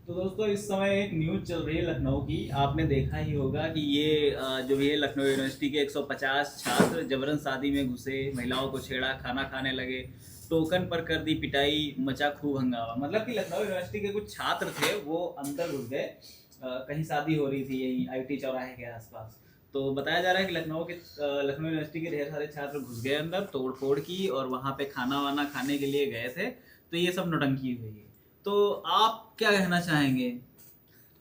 तो दोस्तों इस समय एक न्यूज चल रही है लखनऊ की। आपने देखा ही होगा कि ये जो ये लखनऊ यूनिवर्सिटी के 150 छात्र जबरन शादी में घुसे, महिलाओं को छेड़ा, खाना खाने लगे, टोकन पर कर दी पिटाई, मचा खूब हंगामा। मतलब कि लखनऊ यूनिवर्सिटी के कुछ छात्र थे वो अंदर घुस गए। कहीं शादी हो रही थी यही आईटी चौराहे के आसपास। तो बताया जा रहा है कि लखनऊ यूनिवर्सिटी के ढेर सारे छात्र घुस गए अंदर, तोड़ फोड़ की, और वहाँ पे खाना वाना खाने के लिए गए थे। तो ये सब नौटंकी हुई है। तो आप क्या कहना चाहेंगे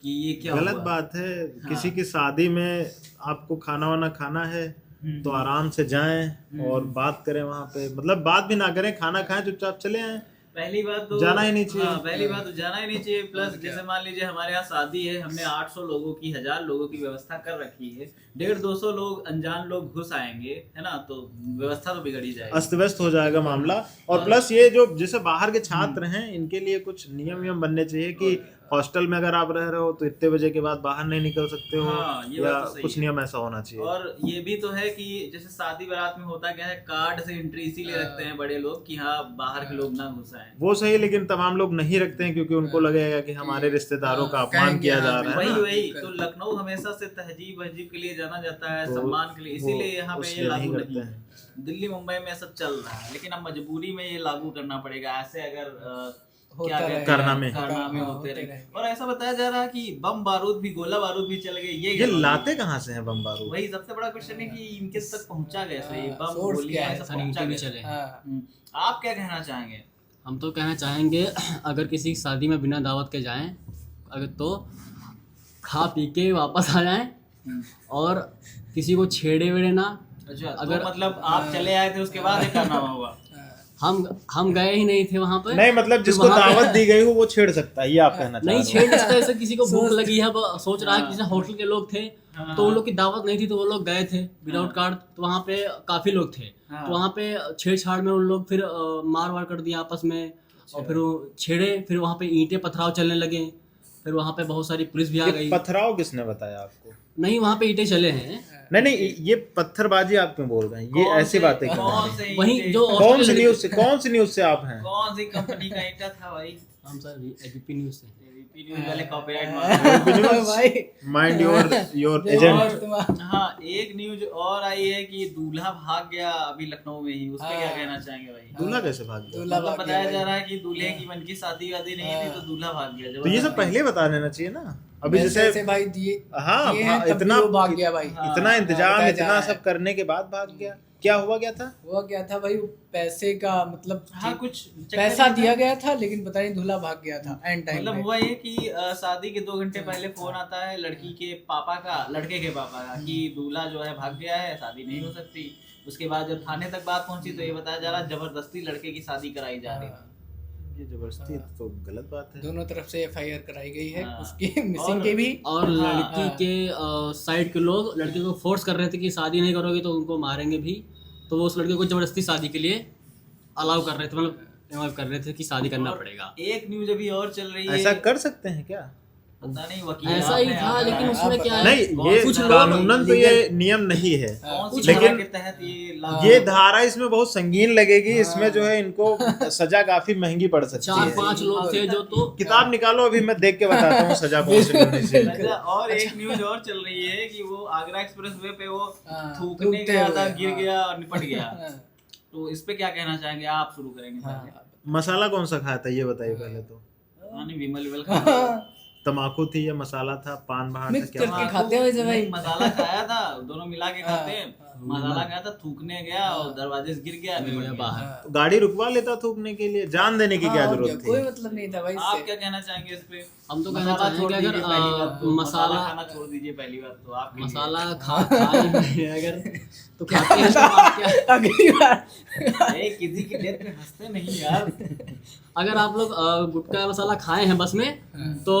कि ये क्या गलत हुआ? बात है। हाँ। किसी की शादी में आपको खाना वाना खाना है तो आराम से जाएं और बात करें वहां पे, मतलब बात भी ना करें, खाना खाएं, चुपचाप चले आएं। पहली बात तो जाना ही नहीं चाहिए। हाँ, पहली बात तो जाना ही नहीं चाहिए। प्लस जैसे मान लीजिए हमारे यहाँ शादी है, हमने 800 लोगों की, 1000 लोगों की व्यवस्था कर रखी है, 150-200 लोग अनजान लोग घुस आएंगे, है ना, तो व्यवस्था तो बिगड़ ही जाएगी, अस्त व्यस्त हो जाएगा मामला। और प्लस ये जो जैसे बाहर के छात्र हैं इनके लिए कुछ नियम बनने चाहिए कि हॉस्टल में अगर आप रह रहे हो तो इतने बजे के बाद बाहर नहीं निकल सकते हो। हाँ, ये या बात तो सही कुछ है। नियम ऐसा होना चाहिए। और ये भी तो है कि जैसे शादी बारात में होता क्या है, कार्ड से एंट्री इसीलिए रखते हैं बड़े लोग कि हाँ बाहर के लोग ना घुस आए। वो सही, लेकिन तमाम लोग नहीं रखते हैं क्योंकि उनको लगेगा कि हमारे रिश्तेदारों का अपमान किया जा रहा है वही ना। वही तो लखनऊ हमेशा से तहजीब वहजीब के लिए जाना जाता है, तो सम्मान के लिए, इसीलिए यहाँ पे ये उसलिए लागू करते नहीं हैं। है। दिल्ली मुंबई में सब चल रहा है, लेकिन अब मजबूरी में ये लागू करना पड़ेगा। ऐसे अगर क्या कहते हैं, कारनामे होते रहे। और ऐसा बताया जा रहा है कि बम बारूद भी, गोला बारूद भी चल गए। ये लाते कहाँ से हैं बम बारूद? वही सबसे बड़ा क्वेश्चन है कि इनके तक पहुंचा कैसे ये बम सोर्स गोलियां क्या है? सब पहुंचा भी कैसे? चले। आप क्या कहना चाहेंगे? हम तो कहना चाहेंगे अगर किसी की शादी में बिना दावत के जाएं अगर तो खा पी के वापस आ जाएं और किसी को छेड़े वेड़े ना। अच्छा, अगर तो मतलब आप चले आए थे उसके बाद ये कारनामा हुआ? हम गए ही नहीं थे वहां पर। नहीं, मतलब जिसको वहाँ पे- दावत दी गई हो वो छेड़ सकता है, ये आप कहना चाह नहीं रहे हो? छेड़ सकता, ऐसे किसी को भूख लगी है, वो सोच रहा है कि जैसे होटल के लोग थे हाँ। तो उन लोग की दावत नहीं थी तो वो लोग गए थे विदाउट कार्ड, तो वहाँ पे काफी लोग थे। हाँ। तो वहाँ पे छेड़छाड़ में उन लोग फिर मार वार कर दिया आपस में, और फिर वो छेड़े, फिर वहाँ पे ईंटें पथराव चलने लगे, फिर वहाँ पे बहुत सारी पुलिस भी आ ये गई। पथराव किसने बताया आपको? नहीं, वहाँ पे ईंटें चले हैं। नहीं, ये पत्थरबाजी आप क्यों बोल रहे हैं? ये कौन ऐसी से- बातें क्यों कौन हैं? से वहीं ईंटें? जो कौन सी न्यूज से आप हैं? कौन सी कंपनी का ईंटा था भाई? हम सर एबीपी न्यूज से। एबीपी न्यूज़ वाले कॉपीराइट मार भाई माइंड योर एजेंट। हाँ, एक न्यूज और आई है कि दूल्हा भाग गया अभी लखनऊ में ही। उस पे क्या कहना चाहेंगे भाई? दूल्हा कैसे भाग गया? दूल्हा मतलब भाग बताया गया जा भाई। रहा है कि दूल्हे की मन की शादी वादी नहीं थी तो दूल्हा भाग गया। तो ये सब पहले बता देना चाहिए ना। अभी वैसे जैसे ऐसे भाई दिए हाँ, दिए हैं, तब भी इतना वो भाग गया भाई। इतना इंतजाम, बताया जा इतना रहा है। सब करने के बाद भाग गया। क्या हुआ क्या था? हुआ क्या था भाई, पैसे का मतलब हाँ, कुछ पैसा दिया गया था लेकिन पता नहीं दूल्हा भाग गया था एंड टाइम मतलब में। हुआ ये कि शादी के 2 घंटे पहले फोन आता है लड़की के पापा का, लड़के के पापा का, कि दूल्हा जो है भाग गया है, शादी नहीं हो सकती। उसके बाद जब थाने तक बात पहुंची तो ये बताया जा रहा है जबरदस्ती लड़के की शादी कराई जा रही थी। ये जबरदस्ती तो गलत बात है। दोनों तरफ से एफआईआर कराई गई है, हाँ। उसकी मिसिंग के भी। और हाँ, लड़की के साइड के लोग लड़के को फोर्स कर रहे थे कि शादी नहीं करोगे तो उनको मारेंगे भी, तो वो उस लड़के को जबरदस्ती शादी के लिए अलाउ कर रहे थे, मतलब इन्वॉल्व कर रहे थे कि शादी करना और पड़ेगा। एक न्यूज अभी और चल रही है। ऐसा कर सकते हैं क्या? पता नहीं, वकील ऐसा ही आपने था, आप लेकिन बताया। उसमें क्या है, नहीं, ये कुछ लोग कानूनन तो ये नियम नहीं है, कौन सी लेकिन धारा के तहत ये लागू? ये धारा इसमें बहुत संगीन लगेगी। इसमें जो है इनको सजा काफी महंगी पड़ सकती है। 4-5 लोग थे जो तो किताब निकालो, अभी मैं देख के बताता हूँ सजा कौन सी होनी चाहिए। अच्छा, और एक न्यूज और चल रही है कि वो आगरा एक्सप्रेस वे पे वो हाँ, थूकने थूकते गया था, हुए, गिर हाँ। गया और निपट गया। हाँ, तो इस पे क्या कहना चाहेंगे? आप शुरू करेंगे पहले। हाँ। मसाला कौन सा खाया था ये बताइए पहले तो। नहीं, विमल विमल खा तम्बाकू थी या मसाला था, पान बाहर था, मिक्स क्या करके था? खाते हैं वैसे भाई। नहीं, मसाला खाया था, दोनों मिला के खाते हैं। हाँ, मसाला खाया था, थूकने गया और दरवाजे से गिर गया, निपट गया। बाहर। तो गाड़ी रुकवा लेता थूकने के लिए, जान देने की क्या हाँ, और जरूरत कोई थी? मतलब नहीं था भाई आप इससे। क्या कहना चाहेंगे इस पे? हम तो कहना मसाला चाहेंगे छोड़ अगर दीजिए पहली बात तो, मसाला मसाला खाना छोड़ दीजिए पहली बात तो। आप मसाला खा लिए अगर तो खाते हैं तो आप क्या, अगली बार किसी की डेथ पे हंसते नहीं यार। अगर आप लोग गुटखा मसाला खाए हैं बस में तो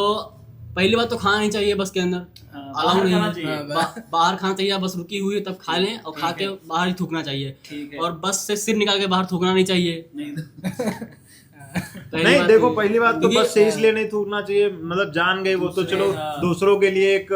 पहली बात तो खाना नहीं चाहिए बस के अंदर, अलाउ बाहर नहीं खाना है। चाहिए। बाहर खाना चाहिए, बस रुकी हुई है तब खा लें, और खा के बाहर ही थूकना चाहिए। ठीक है। और बस से सिर निकाल के बाहर थूकना नहीं चाहिए। नहीं पहली नहीं, बात देखो तो- पहली बात तो क्योंकि- बस से इसलिए नहीं थूकना चाहिए, मतलब जान गई वो तो दूसरे, चलो हाँ। दूसरों के लिए एक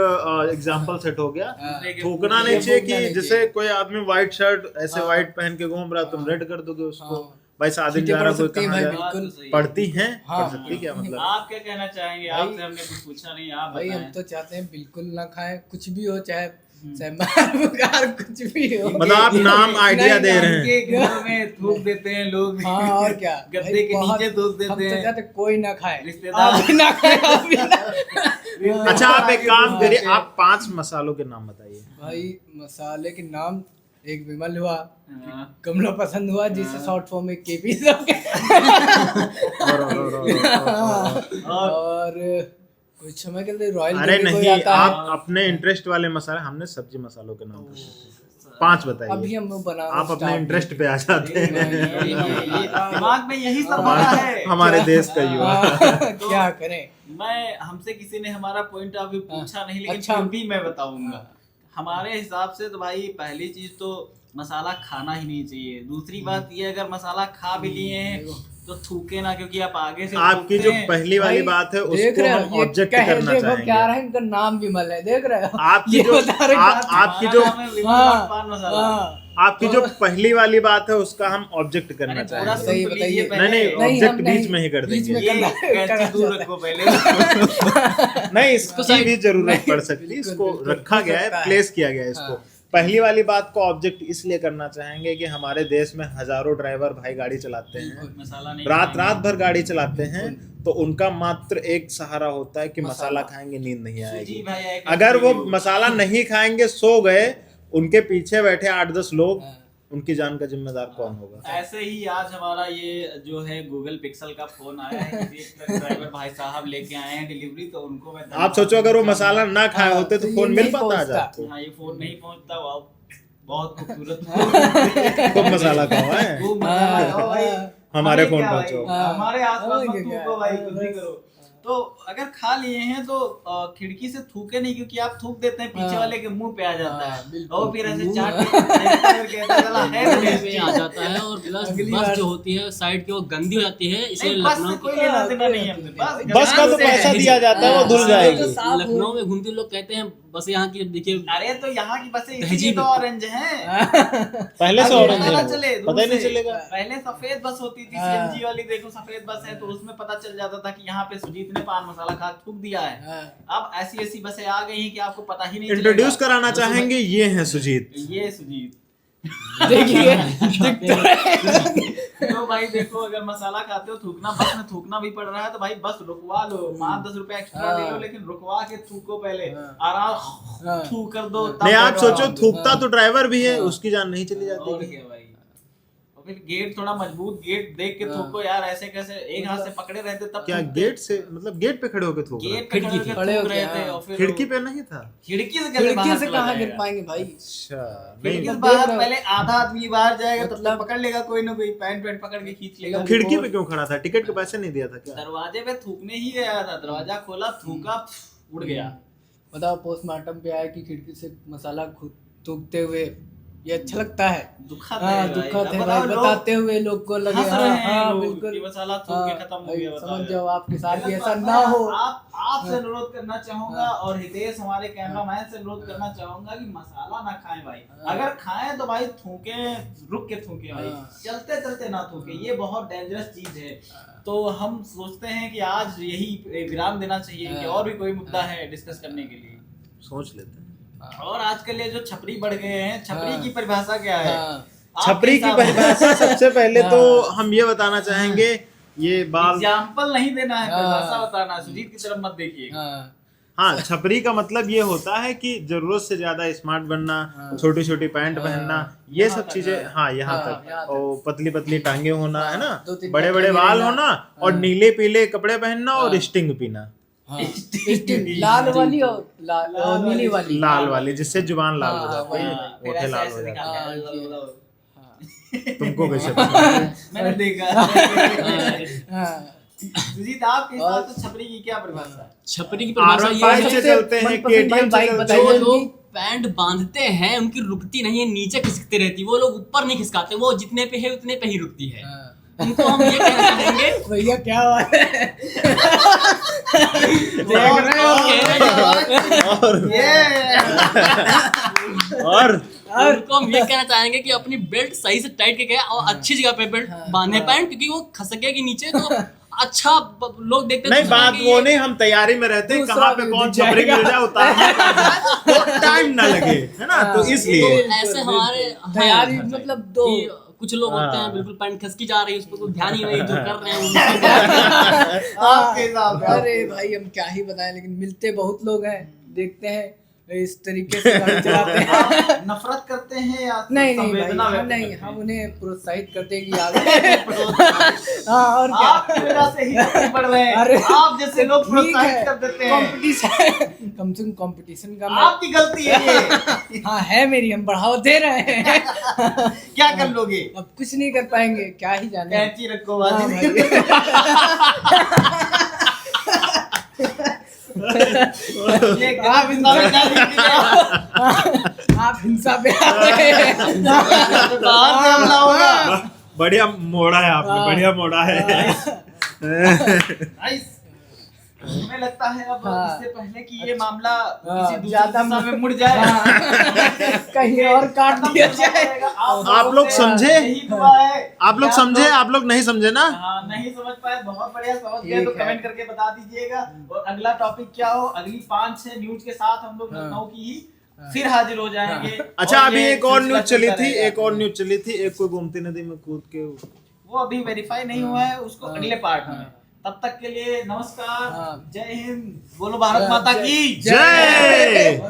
एग्जाम्पल सेट हो गया। दूसरे के थूकना पूरे- नहीं चाहिए थूकना कि नहीं जैसे चाहिए। कोई आदमी व्हाइट शर्ट ऐसे व्हाइट पहन के घूम रहा, तुम रेड कर दोगे उसको। भाई शादी चीजें जा रहा पढ़ कोई सकते हैं कहाँ भाई, जा रहा बिल्कुल। बात तो सही है। पढ़ती हैं हाँ, पढ़ सकती क्या मतलब आप क्या कहना चाहेंगे? आपसे हमने कुछ पूछा नहीं, आप भाई हम बताएं। तो चाहते हैं बिल्कुल ना खाएं, कुछ भी हो, चाहे मार बुखार कुछ भी हो। मतलब आप नाम आइडिया दे रहे हैं। इनके घर में थूक देते हैं लोग। हाँ और क्या, गद्दे भाई के बहुत- नीचे थूक हम देते तो हैं। चाहते कोई ना खाए, रिश्तेदार- आप भी ना खाए, आप भी ना। अच्छा आप एक काम करिए, आप 5 मसालों के नाम बताइए। भाई मसाले के नाम, एक विमल हुआ, हाँ। कमला पसंद हुआ जिसे शॉर्ट फॉर्म में केपी सब और कुछ समय के लिए रॉयल अरे केपी कोई नहीं, आता है। आप अपने इंटरेस्ट वाले मसाले, हमने सब्जी मसालों के नाम पूछे थे। 5 अभी बताइए। हम लोग बना आप अपने इंटरेस्ट पे आ जाते हैं। ये दिमाग में यही सब भरा है। हमारे देश का युवा। क्या करें। मैं हमसे किसी ने हमारा पॉइंट ऑफ व्यू पूछा नहीं, लेकिन अच्छा। फिर भी मैं बताऊंगा। हमारे हिसाब से तो भाई पहली चीज तो मसाला खाना ही नहीं चाहिए। दूसरी बात ये, अगर मसाला खा भी लिए हैं तो थूके ना, क्योंकि आप आगे से आपकी थूकते जो हैं। पहली वाली भाई, बात है देख उसको रहे हो, हम ये ऑब्जेक्ट कहे करना देखो क्या चाहेंगे। रहा है, इनका नाम विमल है, देख रहे हो। आपकी ये जो बता रहे आपकी हमारा जो नाम है विमल हाँ, पान मसाला। हाँ। आपकी जो पहली वाली बात है उसका हम ऑब्जेक्ट करना अरे पूरा चाहेंगे। सही सुन तो बताइए। लीजिए पहले। नहीं, नहीं, ऑब्जेक्ट हम बीच नहीं, में ही कर बीच देंगे। में ये करना- कैंची करना दूर चाहता रखो पहले। नहीं, इसकी भी जरूरत पड़ सकती है, बिल्कुल, इसको बिल्कुल, रखा हो गया है, सकता है। प्लेस किया गया है इसको। हाँ। पहली वाली बात को ऑब्जेक्ट इसलिए करना चाहेंगे कि हमारे देश में हजारों ड्राइवर भाई गाड़ी चलाते हैं, मसाला नहीं रात खाएंगे। रात भर गाड़ी चलाते हैं, तो उनका मात्र एक सहारा होता है कि मसाला खाएंगे, नींद नहीं जी आएगी। भाई, एक अगर वो वीडियो- मसाला नहीं खाएंगे, सो गए, उनके पीछे बैठे 8-10 लोग, उनकी जान का जिम्मेदार कौन होगा? ऐसे ही आज हमारा ये जो है गूगल पिक्सल का फोन आया है, किसी एक ट्रक ड्राइवर भाई साहब लेके आए हैं डिलीवरी, तो उनको मैं आप सोचो अगर वो मसाला ना खाए होते तो तो ये फोन मिल नहीं पाता आज पहुंचता। आपको? हाँ, ये फोन नहीं पहुंचता। वाह, बहुत खूबसूरत। खूब मसाला खाओ है। खूब मसाला खाओ भाई। हमारे हमें फोन क्या पहुंचो। भाई, हमारे आसपास हाँ, मत क्या थूको भाई, है, कुछ भी बस। करो। तो अगर खा लिए हैं तो खिड़की से थूके नहीं, क्योंकि आप थूक देते हैं, पीछे हाँ। वाले के मुंह पे आ जाता हाँ, है, बिल्कुल। और फिर ऐसे मुंह- चाट के कहता है, "चला, है तो मुंह टेस्टी।" पे आ जाता है और प्लस अगली बस बार- जो होती है साइड की वो गंदी हो जाती है, इसलिए नहीं, बस से लखनऊ कोई की लेना देना नहीं है हमसे। बस का तो से पैसा है। दिया जाता है, वो धुल हाँ, जाएगी। तो साफ लखनऊ में घूमते लोग कहते हैं बस यहाँ की देखिए अरे तो यहाँ की बसें इसीलिए तहजीब तो है। ऑरेंज हैं। पहले से अब ऑरेंज पता है चले वो, दूर पता ही नहीं से। चलेगा। पहले सफेद बस होती थी, हाँ। सीएनजी वाली, देखो सफेद बस है, तो उसमें पता चल जाता था कि यहाँ पे सुजीत ने पान मसाला खा थूक दिया है। हाँ। अब ऐसी ऐसी बसें आ गई हैं कि आपको पता ही नहीं इंट्रोड्यूस चलेगा। कराना चाहेंगे, ये हैं सुजीत। ये सुजीत। देखिए तो भाई देखो, अगर मसाला खाते हो, थूकना, बस में थूकना भी पड़ रहा है, तो भाई बस रुकवा लो, 5-10 रुपए एक्स्ट्रा ले लो, लेकिन रुकवा के थूको पहले, आराम थू कर दो, तब नहीं, आप बैठो सोचो आराम से। थूकता तो ड्राइवर भी है, उसकी जान नहीं चली और जाती। क्या भाई। और फिर गेट थोड़ा मजबूत गेट देख के थूको यार, ऐसे कैसे एक हाथ से पकड़े रहते तब क्या थूकते। गेट से, मतलब गेट पे खड़े होके थूक रहे? गेट पे खड़े होके खड़े थूक होके, रहे थे, हाँ। और फिर खिड़की पे नहीं था? खिड़की से कैसे खिड़की बाहर से चला कहाँ गिर जाएगा? पाएंगे भाई। अच्छा, खिड़की नहीं से देख बाहर रहे हो। पहले आधा आदमी बाहर जाएगा, तब मतलब- तक पकड़ लेगा कोई ना कोई, पैंट पकड़ के खींच लेगा। खिड़की पे क्यों खड़ा था? टिकट के पैसे नहीं दिया था क्या? दरवाजे पे थूकने ही गया था, दरवाजा खोला, थूका, उड़ गया। बताओ पोस्टमार्टम पे आया कि खिड़की से मसाला खुद थूकते हुए ये अच्छा लगता है। दुखद हाँ, है भाई। दुखद है अब भाई, बताओ, लोग बताते हुए लोग को लगे हंस रहे हैं हाँ लोग बिल्कुल कि मसाला थूक के हाँ, खत्म हो भाई, गया, बताओ समझ यार। जाओ आपके साथ भी गलत ऐसा बात ना है। हो। आपसे हाँ। अनुरोध करना चाहूंगा, और हितेश हमारे कैमरामैन से अनुरोध करना चाहूंगा कि मसाला ना खाएं भाई। हाँ। अगर खाएं तो भाई थूके, रुक के थूके भाई, हाँ। चलते चलते ना थूके, ये बहुत डेंजरस चीज है। तो हम सोचते हैं कि आज यही विराम देना चाहिए कि और भी कोई मुद्दा है डिस्कस करने के लिए। सोच लेते हैं। और आजकल ये जो छपरी बढ़ गए हैं, छपरी हाँ। की परिभाषा क्या है? हाँ। आपके छपरी की हिसाब से- परिभाषा सबसे पहले तो हाँ। हम ये बताना चाहेंगे, ये बाल, एग्जाम्पल नहीं देना है, हाँ। परिभाषा बताना। सुजीत की तरफ मत देखिए। हाँ, हाँ, छपरी का मतलब ये होता है कि जरूरत से ज्यादा स्मार्ट बनना, हाँ। छोटी छोटी पैंट हाँ। पहनना, ये यहाँ सब तक चीजें, है। हाँ यहाँ हाँ, तक, यहाँ तक। और पतली पतली टांगे होना, है ना, 2-3 बड़े बड़े टकले बाल रहना। होना, और हाँ। नीले पीले कपड़े पहनना, और हाँ। स्टिंग पीना, हाँ। स्टिंग, लाल वाली और नीली वाली। लाल वाली, जिससे जुबान लाल हो हाँ, जाती वही, है, हाँ, फिर ओठे ऐसे लाल ऐसे हो दिखा जाते के, हाँ, लो, ये। लो। हैं। तुमको कैसे पता? मैंने देखा। हाँ। सुजीत, आपके हिसाब से छपरी की क्या परिभाषा है? छपरी की परिभाषा R15 ये है से चलते हैं, मनपसंद KTM से बाइक चलते बताइए हैं। जो उनकी। लोग पैंट बांधते हैं उनकी रुकती नहीं है, नीचे खिसकती रहती है, वो लोग ऊपर नहीं खिसकाते, वो जितने पे है उतने पे ही रुकती है। हाँ। उनको हम ये कहना चाहेंगे भैया क्या बात है। और ये और और उनको हम ये कहना चाहेंगे कि अपनी बेल्ट सही से टाइट करके और अच्छी जगह पे बेल्ट बांधे पैंट, क्योंकि वो खसकेगी नीचे तो अच्छा लोग देखते नहीं तो बात सोचेंगे वो ये- नहीं, हम तैयारी में रहते हैं दूसरा कहाँ पे भी कौन दिख जाएगा। छपरी मिल जाए उतारने का, तो टाइम ना लगे, है ना, तो तो इसलिए ऐसे हमारे तैयारी हैं मतलब दो कि कुछ लोग होते हैं हाँ। बिल्कुल पैंट खसकी जा रही है, उस पर कोई ध्यान ही नहीं जो कर रहे हैं उनको आपके हिसाब से अरे भाई हम क्या ही बताएं, लेकिन मिलते बहुत लोग हैं, देखते हैं इस तरीके से गाड़ी चलाते हैं। आप नफरत करते हैं या नहीं नहीं भाई, संवेदना हम व्यक्त नहीं, करते हम हैं? उन्हें प्रोत्साहित करते हैं कि आगे हाँ और क्या। आपकी वजह से ही आगे बढ़ रहे हैं। अरे आप जैसे लोग ठीक प्रोत्साहित है, कर देते हैं। कंपटीशन कम से कम कंपटीशन का मैं- आपकी गलती है ये। हाँ है मेरी, हम बढ़ावा दे रहे हैं। क्या कर लोगे? अब कुछ नहीं कर पाएंगे, क्या ही जाने। कैंची रखो हाँ बाजी। ये आप हिंसा में क्या लिख दिया? आप हिंसा पे आ रहे हैं। बाहर से हमला होगा। बढ़िया मोड़ा है आपने, हाँ। बढ़िया मोड़ा है। नाइस। हमें लगता है अब हाँ। इससे पहले कि ये मामला हाँ, किसी दूसरी ज्यादा दिशा में मुड़ जाए, कहीं और काट दिया जाए। आप लोग समझे? यही दुआ है। आप लोग समझे, आप लोग नहीं समझे ना? हाँ, नहीं समझ पाए, बहुत बढ़िया समझ गए ठीक तो है। कमेंट करके बता दीजिएगा। और अगला टॉपिक क्या हो, अगली 5-6 न्यूज के साथ हम लोग हाँ। लखनऊ की ही फिर हाजिर हो जाएंगे। अच्छा और अभी ये एक और सिलसिला न्यूज चली चलता थी, रहेगा। एक और न्यूज चली थी, एक कोई गोमती नदी में कूद के वो अभी वेरीफाई नहीं हुआ है, उसको हाँ। अगले पार्ट में। हाँ। तब तक के लिए नमस्कार, हाँ। जय हिंद, बोलो भारत जय- माता जय- की जय।